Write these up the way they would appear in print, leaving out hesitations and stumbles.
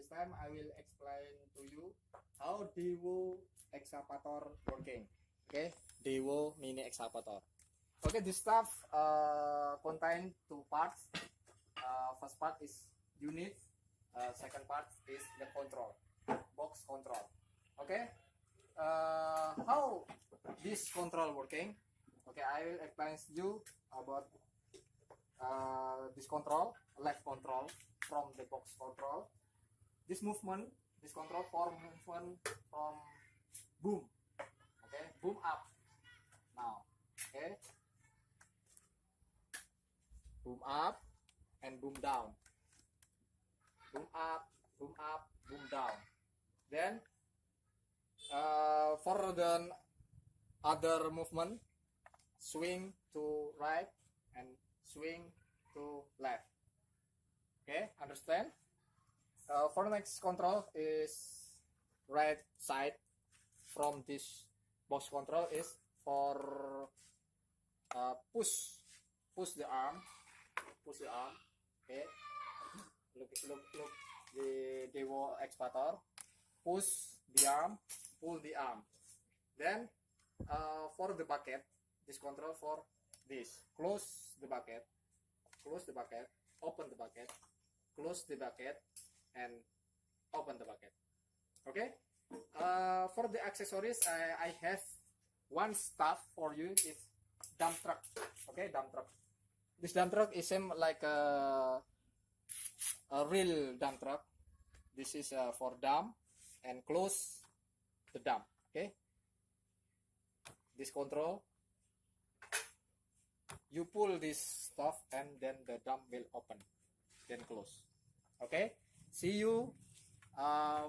this time I will explain to you how Deewoo Excavator working. Okay, Deewoo mini excavator. Okay, this stuff contain two parts. First part is unit, second part is the control, box control. Okay, how this control working? Okay, I will explain you about this control, left control from the box control. This movement, this control for movement from boom. Okay, boom up. Now, okay, boom up and boom down. Boom up, boom up, boom down. Then for the other movement, swing to right and swing to left. Okay, understand? For the next control is right side from this box control is for push the arm. Okay, look the Deewoo Excavator, push the arm, pull the arm. Then for the bucket, this control for this, close the bucket, open the bucket, close the bucket, and open the bucket. Okay, for the accessories, I have one stuff for you, is dump truck. Okay, dump truck. This dump truck is same like a real dump truck. This is for dump and close the dump. Okay, this control, you pull this stuff and then the dump will open, then close. Okay, see you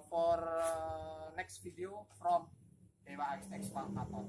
for next video from Deewoo Excavator.